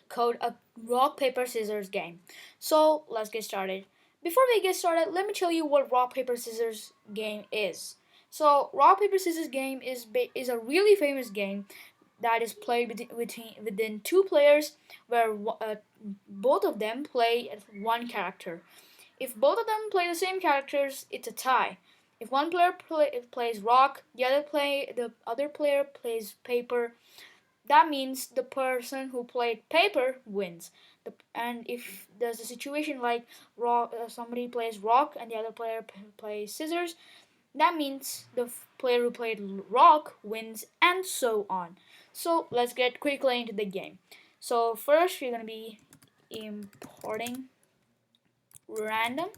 called a rock paper scissors game. So let's get started. Before we get started, let me tell you what rock paper scissors game is. So rock paper scissors game is a really famous game that is played within two players, where both of them play as one character. If both of them play the same characters, it's a tie. If one player plays rock, the other player plays paper. That means the person who played paper wins. And if there's a situation like somebody plays rock and the other player plays scissors, that means the player who played rock wins, and so on. So let's get quickly into the game. So first we're gonna be importing random.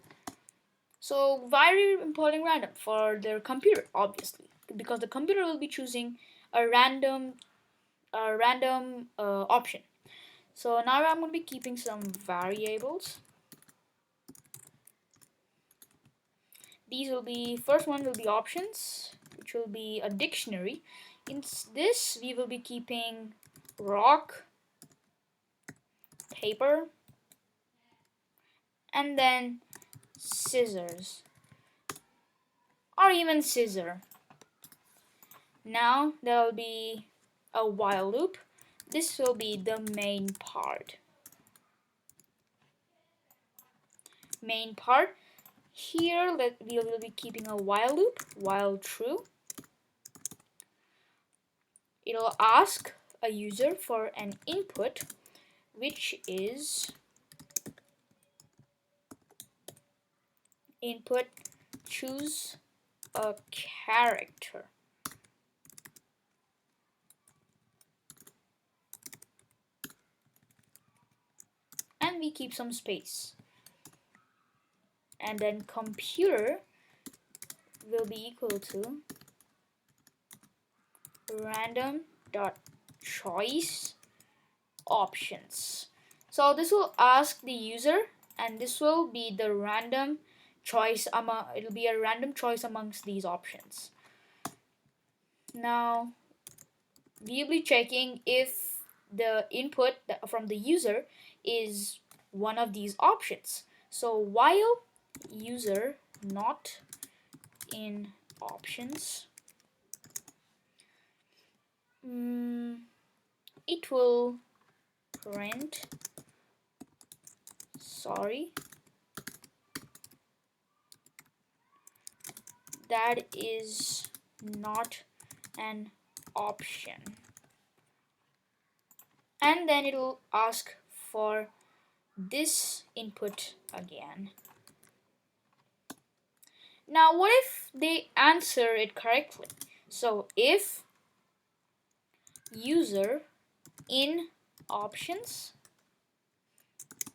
So why are you importing random? For their computer, obviously, because the computer will be choosing a random option. So now I'm going to be keeping some variables. These will be, first one will be options, which will be a dictionary. In this we will be keeping rock, paper, and then scissors, or even scissor. Now there will be a while loop. This will be the main part. Here we will be keeping a while loop, while true. It'll ask a user for an input, which is input choose a character. And we keep some space. And then computer will be equal to random dot choice options. So this will ask the user, and this will be the random choice it'll be a random choice amongst these options. Now we'll be checking if the input from the user is one of these options. So while user not in options, it will print sorry, that is not an option. And then it will ask for this input again. Now what if they answer it correctly? So if user in options,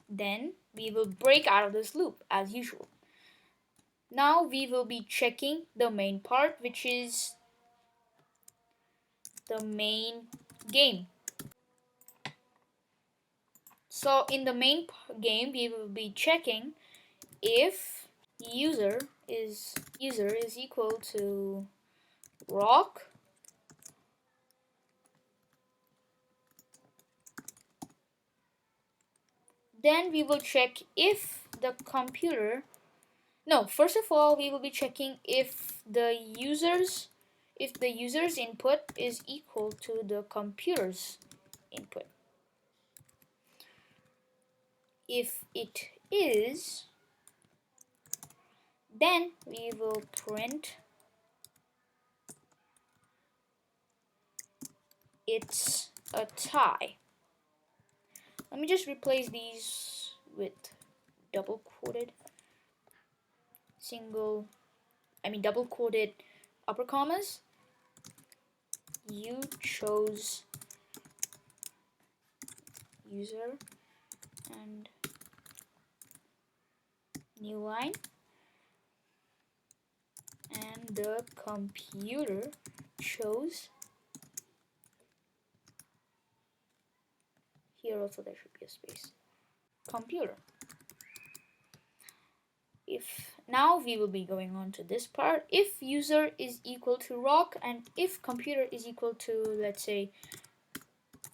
then we will break out of this loop as usual. Now we will be checking the main part, which is the main game. So in the main game we will be checking if user is equal to rock, then we will check if the computer, no, first of all we will be checking if the user's input is equal to the computer's input. If it is, then we will print it's a tie. Let me just replace these with double quoted upper commas. You chose user and new line, and the computer chose, here also there should be a space, computer. If now we will be going on to this part, if user is equal to rock and if computer is equal to, let's say,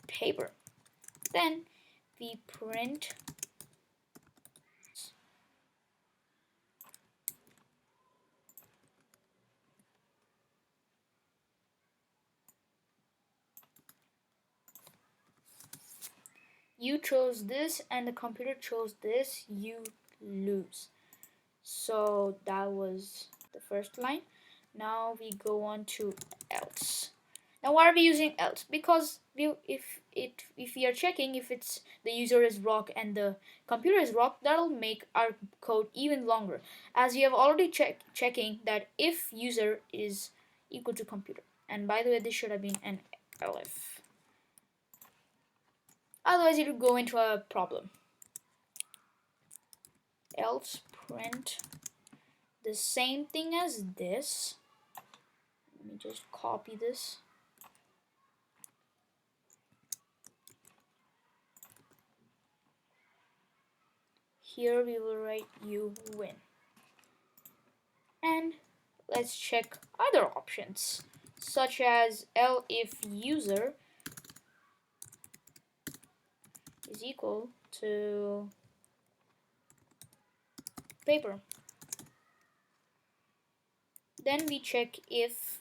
paper, then we print you chose this and the computer chose this, you lose. So that was the first line. Now we go on to else. Now why are we using else? Because if we are checking if it's the user is rock and the computer is rock, that'll make our code even longer. As we have already checking that if user is equal to computer. And by the way, this should have been an elif. Otherwise it would go into a problem. Else print the same thing as this. Let me just copy this. Here we will write you win. And let's check other options, such as if user is equal to paper. Then we check if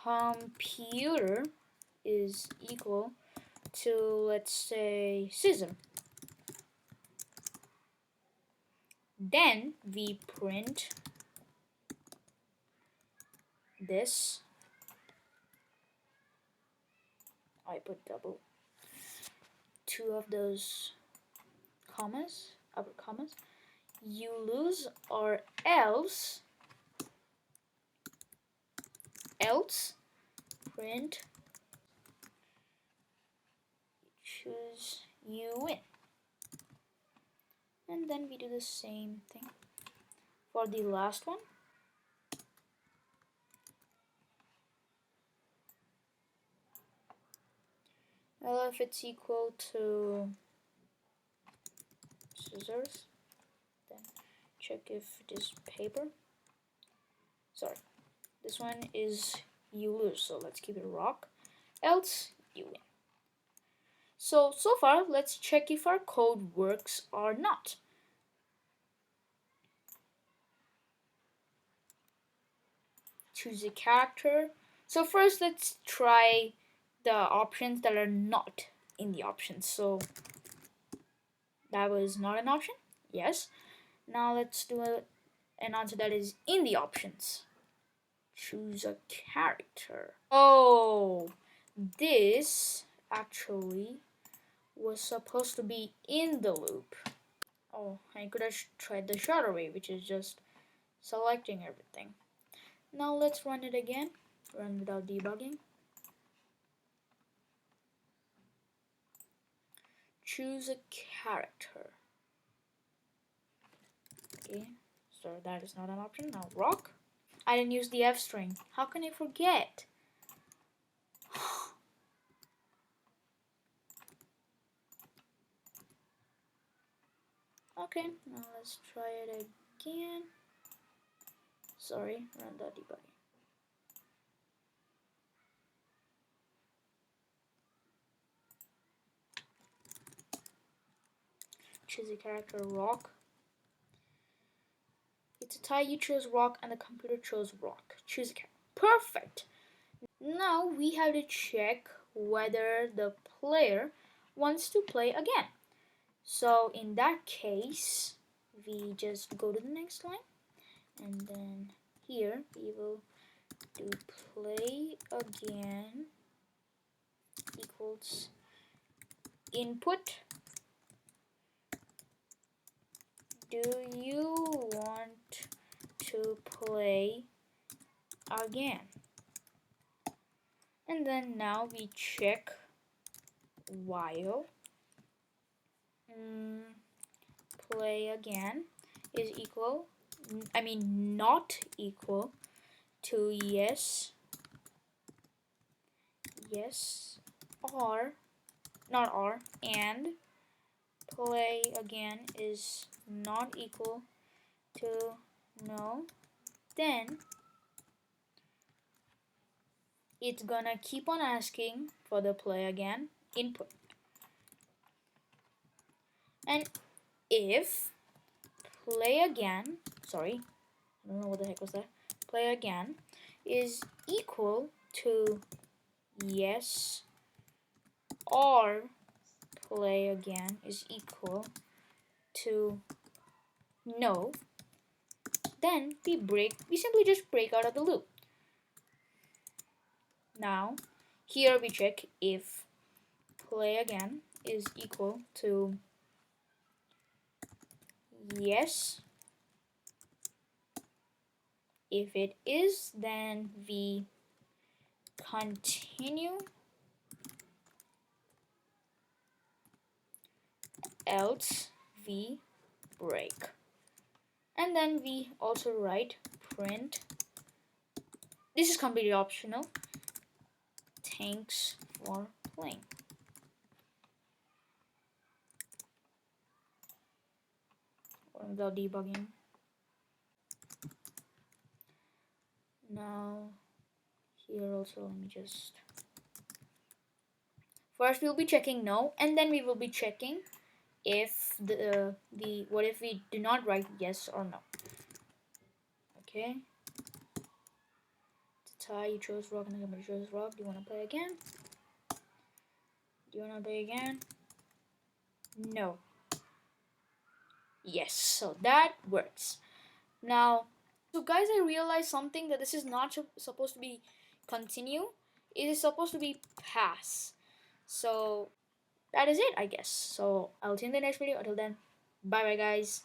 computer is equal to, let's say, scissor. Then we print this. I put double two of those commas, upper commas. You lose, or else print choose you win. And then we do the same thing for the last one. Well, if it's equal to scissors, then check if it is paper. Sorry, this one is you lose, so let's keep it rock. Else you win. So far, let's check if our code works or not. Choose a character. So first, let's try the options that are not in the options. So that was not an option. Yes. Now let's do an answer that is in the options. Choose a character. Oh, this actually was supposed to be in the loop. Oh, I could have tried the shorter way, which is just selecting everything. Now let's run it again. Run without debugging. Choose a character. Okay, so that is not an option. Now rock. I didn't use the F string. How can I forget? Okay, now let's try it again. Sorry, run the debugging. Choose a character, rock. It's a tie, you chose rock and the computer chose rock. Choose a character. Perfect! Now we have to check whether the player wants to play again. So in that case, we just go to the next line, and then here we will do play again equals input. Do you want to play again? And then now we check while play again is equal, not equal to yes, or not or, and play again is not equal to no, then it's gonna keep on asking for the play again input. And if play again, sorry, I don't know what the heck was that, play again is equal to yes, or play again is equal to no, then we simply just break out of the loop. Now, here we check if play again is equal to yes. If it is, then we continue, else we break. And then we also write print. This is completely optional. Thanks for playing. Without debugging. Now here also let me just, first we'll be checking no, and then we will be checking if the what if we do not write yes or no. Okay. To tie, you chose rock and somebody chose rock. Do you want to play again? Do you want to play again? No. Yes, so that works. Now, so guys, I realized something, that this is not supposed to be continue. It is supposed to be pass. So that is it, I guess. So I'll see you in the next video. Until then, bye bye guys.